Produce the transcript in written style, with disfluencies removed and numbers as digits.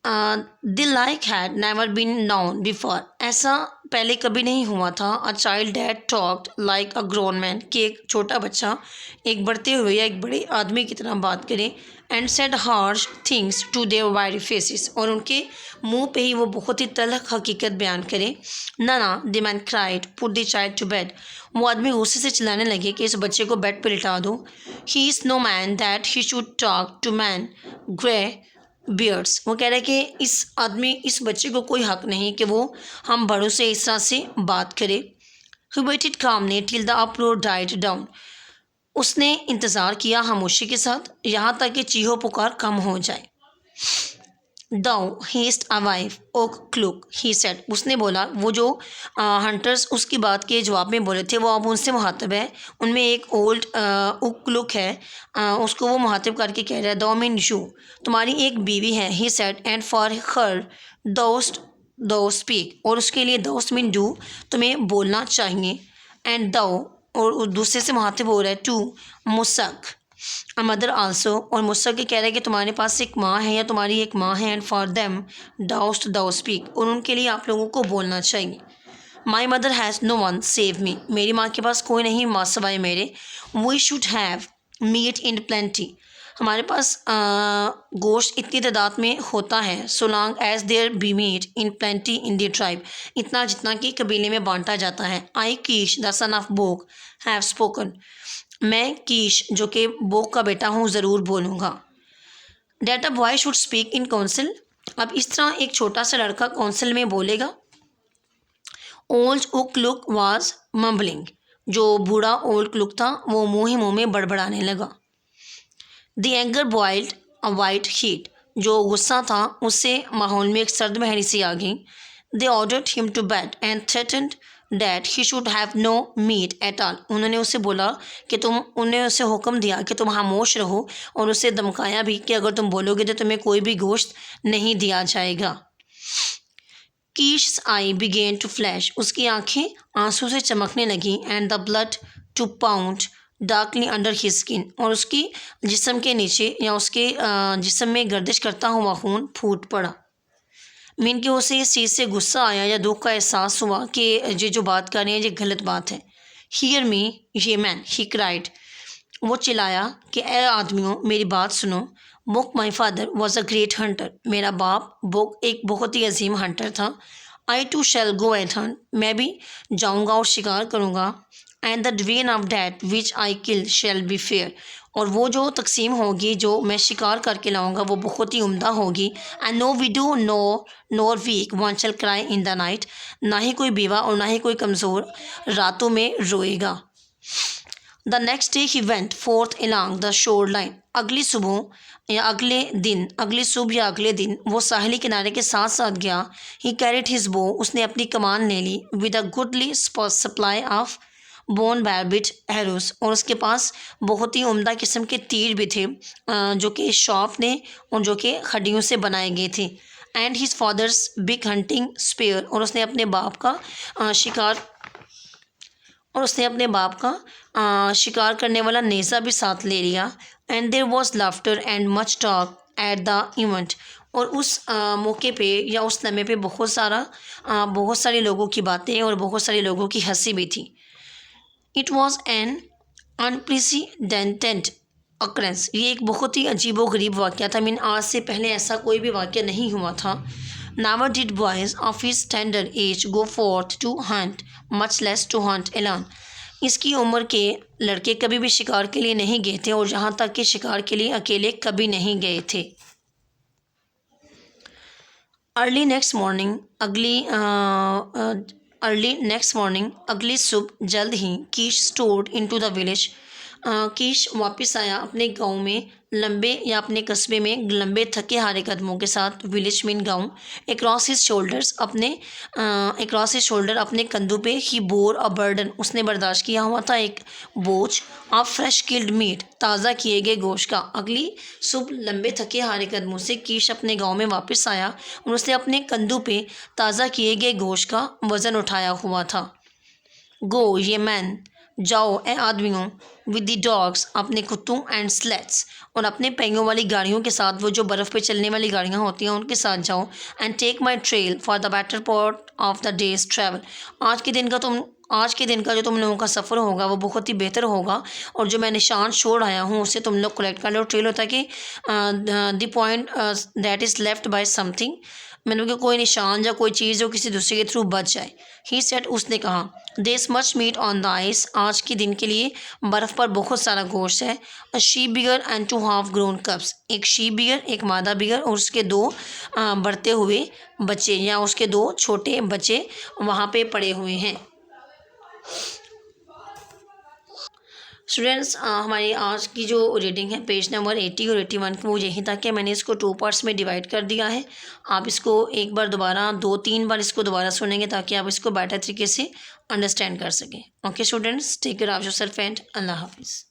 The like had never been known before, ऐसा पहले कभी नहीं हुआ था। A child that talked like a grown man, कि एक छोटा बच्चा एक बढ़ते हुए या एक बड़े आदमी की तरह बात करे। And said harsh things to their wide faces, और उनके मुंह पे ही वो बहुत ही तल्ख हकीकत बयान करे। Nay the man cried put the child to bed, वो आदमी गुस्से से चिल्लाने लगे कि इस बच्चे को बेड पर लिटा दो। He is no man that he should talk to man grey beards, वो कह रहे हैं कि इस बच्चे को कोई हक नहीं कि वो हम बड़ों से इस तरह से बात करे। He waited calmly till the uproar died down, उसने इंतज़ार किया खामोशी के साथ यहाँ तक कि चीहो पुकार कम हो जाए। Thou hast a wife, ओक क्लुक, ही सेड, उसने बोला। वो जो हंटर्स उसकी बात के जवाब में बोले थे वो अब उनसे मुहातिब है। उनमें एक ओल्ड उक क्लुक है, उसको वो मुहातिब करके कह रहा है, दो मीन यू, तुम्हारी एक बीवी है। He said and for her दोस्त दो स्पीक, और उसके लिए दोस्त मीन डू, तुम्हें बोलना चाहिए। एंड दो, और दूसरे से मुहातिब हो रहा है, टू मुसक अ मदर आल्सो, और मुझसे के कह रहा है कि तुम्हारे पास एक माँ है या तुम्हारी एक माँ है। And for them dost thou speak, और उनके लिए आप लोगों को बोलना चाहिए। My mother has no one save me, मेरी माँ के पास कोई नहीं माँ सवाए मेरे। We should have meat in plenty, हमारे पास गोश्त इतनी तादाद में होता है। So long as there be meat in plenty in the tribe, इतना जितना कि कबीले में बांटा जाता है। I Keesh the son of बोक have spoken, मैं कीश जो कि बोक का बेटा हूँ ज़रूर बोलूँगा। That a boy should speak in council, अब इस तरह एक छोटा सा लड़का काउंसिल में बोलेगा। ओल्ड उक लुक वाज मम्बलिंग, जो बूढ़ा ओल्ड लुक था वो मुँह ही मुँह में बड़बड़ाने लगा। The anger boiled a white heat, जो गुस्सा था उससे माहौल में एक सर्द महरी सी आ गई। They ordered him to bed and threatened that he should have no meat at all, उन्होंने उसे बोला कि उन्हें उसे हुक्म दिया कि तुम खामोश रहो, और उसे धमकाया भी कि अगर तुम बोलोगे तो तुम्हें कोई भी गोश्त नहीं दिया जाएगा। Keesh eye began to flash, उसकी आंखें आंसू से चमकने लगी। And the blood to pound darkly under his skin, और उसकी जिस्म के नीचे या उसके जिस्म में गर्दिश करता हुआ खून फूट पड़ा। मीन कि उसे इस चीज़ से गुस्सा आया या दुख का एहसास हुआ कि ये जो बात कर रहे हैं ये गलत बात है। हियर मी ये मैन, ही क्राइड, वो चिल्लाया कि ए आदमियों मेरी बात सुनो। Bok my father was a great hunter, मेरा बाप बुक एक बहुत ही अजीम हंटर था। I too shall go and hunt, मैं भी जाऊँगा और शिकार करूँगा। And the division of that which I kill shall be fair, और वो जो तकसीम होगी जो मैं शिकार करके लाऊंगा वो बहुत ही उम्दा होगी। And no widow no nor weak one shall cry in the night, ना ही कोई बेवा और ना ही कोई कमज़ोर रातों में रोएगा। The next day he went forth along the shore line, अगली सुबह या अगली सुबह या अगले दिन वो साहिली किनारे के साथ साथ गया। ही कैरिड हिज बो, उसने अपनी कमान ले ली। With a goodly supply of bone barbed arrows, और उसके पास बहुत ही उम्दा किस्म के तीर भी थे जो कि शॉप ने और जो कि हड्डियों से बनाए गए थे। And his father's big hunting spear, और उसने अपने बाप का शिकार करने वाला नेज़ा भी साथ ले लिया। And there was laughter and much talk at the event, और उस मौके पे या उस लम्हे पे बहुत सारे लोगों की बातें और बहुत सारे लोगों की हंसी भी थी। It was an unprecedented occurrence, ये एक बहुत ही अजीबो गरीब वाक़या था। मीन आज से पहले ऐसा कोई भी वाक़या नहीं हुआ था। Never did boys of his tender age go forth to hunt much less to hunt alone, इसकी उम्र के लड़के कभी भी शिकार के लिए नहीं गए थे, और जहाँ तक कि शिकार के लिए अकेले कभी नहीं गए थे। अर्ली नेक्स्ट मॉर्निंग अगली सुबह जल्द ही कीश स्टोर्ड इनटू द विलेज, कीश वापस आया अपने गांव में लंबे या अपने कस्बे में लंबे थके हारे कदमों के साथ। विलेज मीन गांव। अक्रॉस हिज शोल्डर अपने कंधों पे ही बोर अ बर्डन, उसने बर्दाश्त किया हुआ था एक बोझ। ऑफ फ्रेश किल्ड मीट, ताज़ा किए गए गोश्त का। अगली सुबह लंबे थके हारे कदमों से कीश अपने गाँव में वापस आया और उसने अपने कंधों पे ताज़ा किए गए गोश्त का वज़न उठाया हुआ था। गो ये मैन जाओ ए आदमियों, विद द डॉग्स, अपने कुत्तों, एंड स्लेट्स, और अपने पहियों वाली गाड़ियों के साथ, वो जो बर्फ़ पे चलने वाली गाड़ियाँ होती हैं उनके साथ जाओ। And take my trail for the better part of the day's travel, आज के दिन का जो तुम लोगों का सफ़र होगा वो बहुत ही बेहतर होगा, और जो मैं निशान छोड़ आया हूँ उसे तुम लोग कलेक्ट कर लो। ट्रेल होता है कि the point that is left by something, मतलब कि कोई निशान या कोई चीज़ जो किसी दूसरे के थ्रू बच जाए। ही सेड, उसने कहा, देस much meet on the ice, आज के दिन के लिए बर्फ़ पर बहुत सारा गोश्त है। A sheep bigger and two half grown cubs, एक शीप बिगर, एक मादा बिगर, और उसके दो बढ़ते हुए बच्चे या उसके दो छोटे बच्चे वहाँ पे पड़े हुए हैं। स्टूडेंट्स, हमारी आज की जो रीडिंग है पेज नंबर 80 और 81 की, वो यही था कि मैंने इसको 2 पार्ट्स में डिवाइड कर दिया है। आप इसको एक बार दोबारा 2-3 बार इसको दोबारा सुनेंगे ताकि आप इसको बेटर तरीके से अंडरस्टैंड कर सकें। Okay students, take care of yourself and अल्लाह हाफिज़।